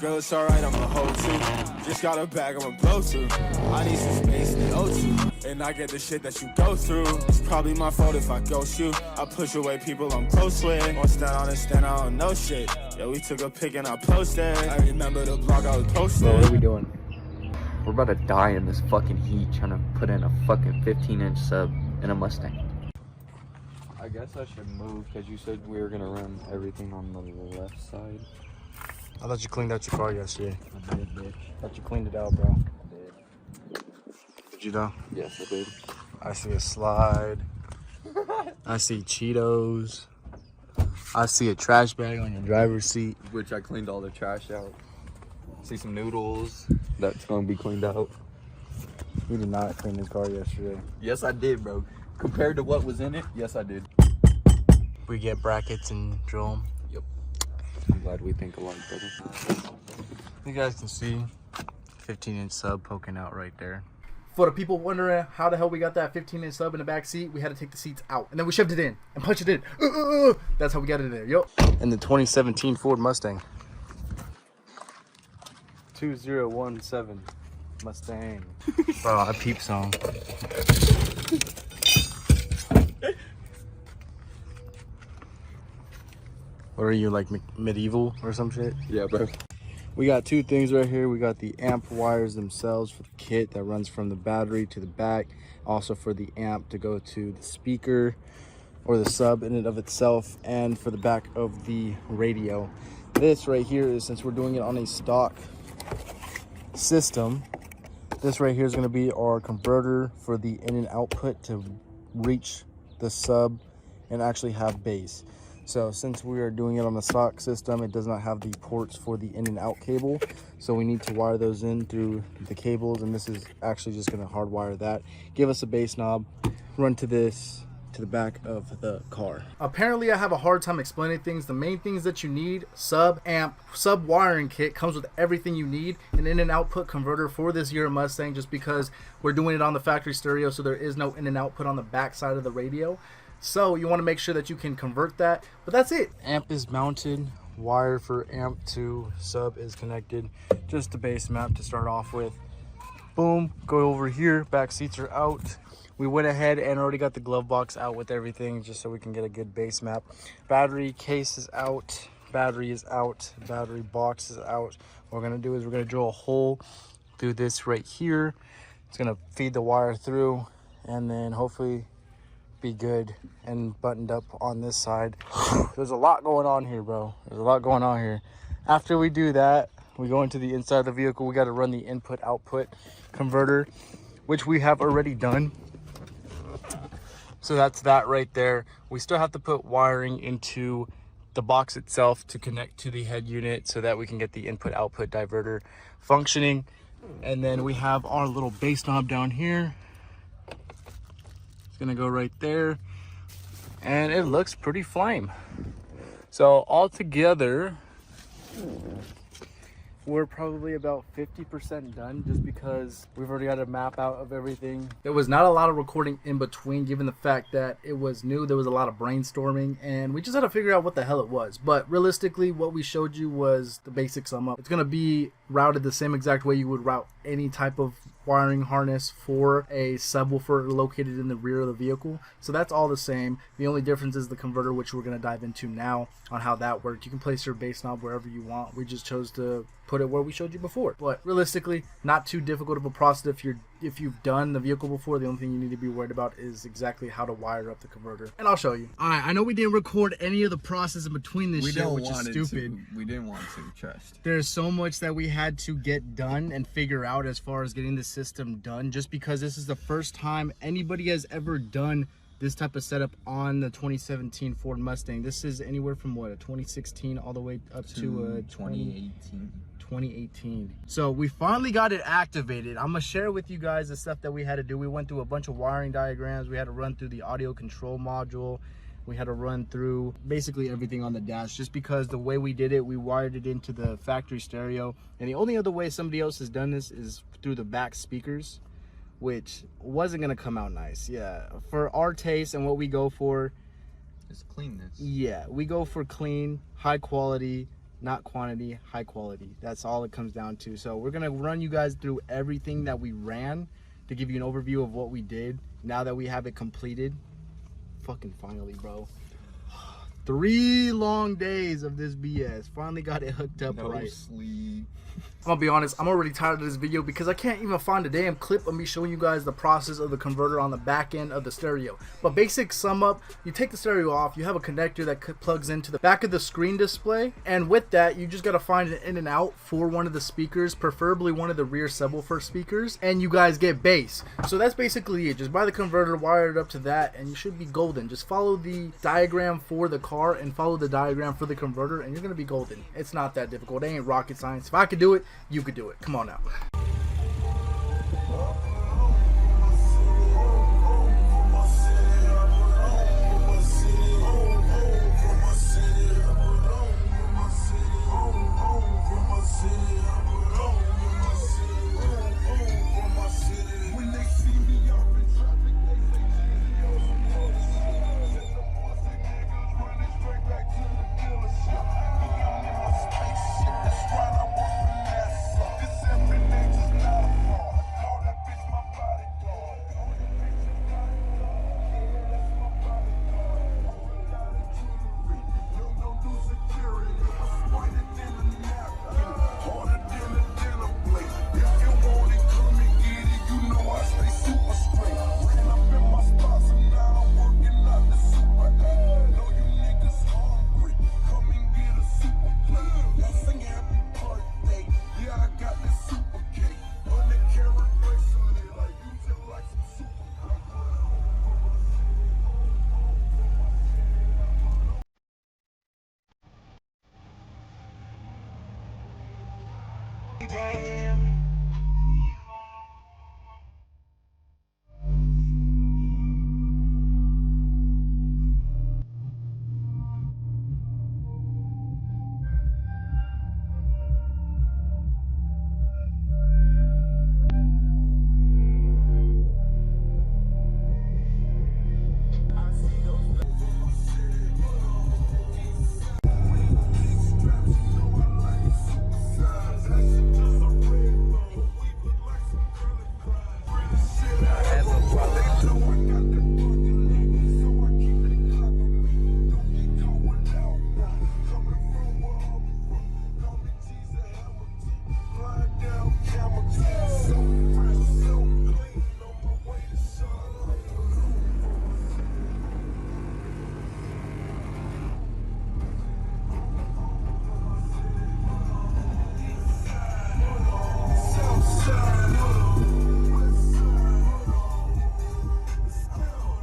Girl, it's alright, I'm a hoe too. Just got a bag, I'm a blow to. I need some space in the O2. And I get the shit that you go through. It's probably my fault if I ghost you. I push away people I'm close with. Or stand on and stand out on no shit. Yeah, we took a pic and I posted. I remember the blog I was posting. Bro, what are we doing? We're about to die in this fucking heat trying to put in a fucking 15-inch sub in a Mustang. I guess I should move because you said we were gonna run everything on the left side. I thought you cleaned out your car yesterday. I did, bitch. Thought you cleaned it out, bro. I did. Did you though? Yes, I did. I see a slide. I see Cheetos. I see a trash bag on your driver's seat. Which I cleaned all the trash out. See some noodles. That's gonna be cleaned out. You did not clean this car yesterday. Yes, I did, bro. Compared to what was in it, yes, I did. We get brackets and drill them. Yep. I'm glad we think alike, brother. You guys can see 15-inch sub poking out right there. For the people wondering how the hell we got that 15-inch sub in the back seat, we had to take the seats out. And then we shoved it in and punched it in. That's how we got it in there, yo. And the 2017 Ford Mustang. 2017 Mustang. Bro, a peep song. What are you, like medieval or some shit? Yeah, bro. We got two things right here. We got the amp wires themselves for the kit that runs from the battery to the back. Also for the amp to go to the speaker or the sub in and of itself, and for the back of the radio. This right here is, since we're doing it on a stock system, this right here is going to be our converter for the in and output to reach the sub and actually have bass. So since we are doing it on the stock system, it does not have the ports for the in and out cable, so we need to wire those in through the cables, and this is actually just going to hardwire that, give us a bass knob, run to this to the back of the car. Apparently I have a hard time explaining things. The main things that you need: sub, amp, sub wiring kit comes with everything you need, an in and output converter for this Yurrrrr Mustang, just because we're doing it on the factory stereo, so there is no in and output on the back side of the radio. So you want to make sure that you can convert that, but that's it. Amp is mounted, wire for amp to sub is connected, just the base map to start off with. Boom, go over here, back seats are out. We went ahead and already got the glove box out with everything just so we can get a good base map. Battery case is out, battery is out, battery box is out. What we're gonna do is we're gonna drill a hole through this right here. It's gonna feed the wire through, and then hopefully be good and buttoned up on this side. There's a lot going on here, bro. There's a lot going on here. After we do that, we go into the inside of the vehicle. We got to run the input output converter, which we have already done. So that's that right there. We still have to put wiring into the box itself to connect to the head unit so that we can get the input output diverter functioning. And then we have our little bass knob down here. Gonna go right there, and it looks pretty flame. So all together we're probably about 50% done, just because we've already got a map out of everything. There was not a lot of recording in between, given the fact that it was new. There was a lot of brainstorming, and we just had to figure out what the hell it was. But realistically, what we showed you was the basic sum up. It's going to be routed the same exact way you would route any type of wiring harness for a subwoofer located in the rear of the vehicle. So that's all the same. The only difference is the converter, which we're going to dive into now on how that worked. You can place your bass knob wherever you want. We just chose to put it where we showed you before. But realistically, not too difficult of a process. If you've done the vehicle before, the only thing you need to be worried about is exactly how to wire up the converter. And I'll show you. Alright, I know we didn't record any of the process in between this shit, which is stupid. We didn't want to, trust. There's so much that we had to get done and figure out as far as getting the system done, just because this is the first time anybody has ever done this type of setup on the 2017 Ford Mustang. This is anywhere from what, a 2016 all the way up to a 2018. So we finally got it activated. I'm gonna share with you guys the stuff that we had to do. We went through a bunch of wiring diagrams. We had to run through the audio control module. We had to run through basically everything on the dash, just because the way we did it, we wired it into the factory stereo. And the only other way somebody else has done this is through the back speakers, which wasn't gonna come out nice. Yeah, for our taste and what we go for, It's cleanness. yeah, we go for clean, high quality, not quantity, high quality. That's all it comes down to. So we're gonna run you guys through everything that we ran to give you an overview of what we did. Now that we have it completed, fucking finally, bro. 3 long days of this BS. Finally got it hooked up right. Sleep. I'm gonna be honest, I'm already tired of this video because I can't even find a damn clip of me showing you guys the process of the converter on the back end of the stereo. But basic sum up, you take the stereo off, you have a connector that plugs into the back of the screen display, and with that you just gotta find an in and out for one of the speakers, preferably one of the rear subwoofer speakers, and you guys get bass. So that's basically it. Just buy the converter, wire it up to that, and you should be golden. Just follow the diagram for the car and follow the diagram for the converter, and you're gonna be golden. It's not that difficult. It ain't rocket science. If I could do it, you could do it. Come on now.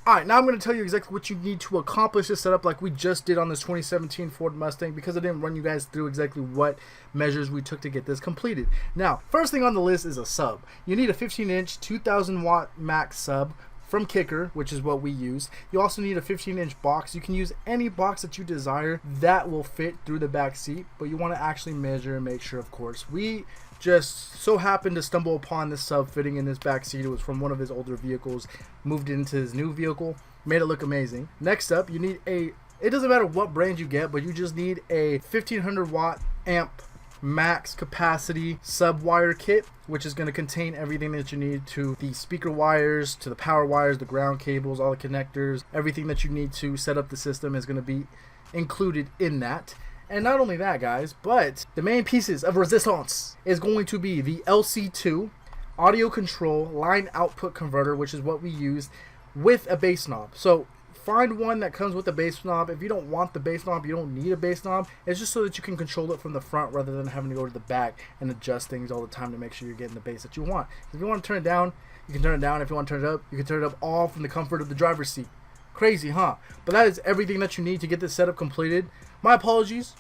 Alright, now I'm going to tell you exactly what you need to accomplish this setup like we just did on this 2017 Ford Mustang, because I didn't run you guys through exactly what measures we took to get this completed. Now, first thing on the list is a sub. You need a 15-inch 2,000 watt max sub from Kicker, which is what we use. You also need a 15-inch box. You can use any box that you desire that will fit through the back seat, but you want to actually measure and make sure, of course. We just so happened to stumble upon this sub fitting in this back seat. It was from one of his older vehicles, moved it into his new vehicle, made it look amazing. Next up, you need it doesn't matter what brand you get, but you just need a 1500 watt amp max capacity sub wire kit, which is going to contain everything that you need, to the speaker wires, to the power wires, the ground cables, all the connectors. Everything that you need to set up the system is going to be included in that. And not only that, guys, but the main pieces of resistance is going to be the LC2 audio control line output converter, which is what we use, with a bass knob. So find one that comes with a bass knob. If you don't want the bass knob, you don't need a bass knob. It's just so that you can control it from the front rather than having to go to the back and adjust things all the time to make sure you're getting the bass that you want. If you want to turn it down, you can turn it down. If you want to turn it up, you can turn it up all from the comfort of the driver's seat. Crazy, huh? But that is everything that you need to get this setup completed. My apologies,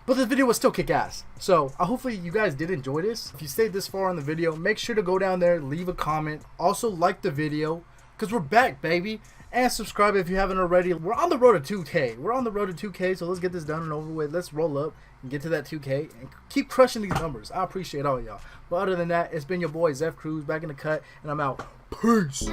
but this video was still kick-ass. So hopefully you guys did enjoy this. If you stayed this far on the video, make sure to go down there, leave a comment. Also like the video, because we're back, baby. And subscribe if you haven't already. We're on the road to 2K. We're on the road to 2K, so let's get this done and over with. Let's roll up and get to that 2K and keep crushing these numbers. I appreciate all y'all. But other than that, it's been your boy, Zeph Cruz, back in the cut, and I'm out. Peace.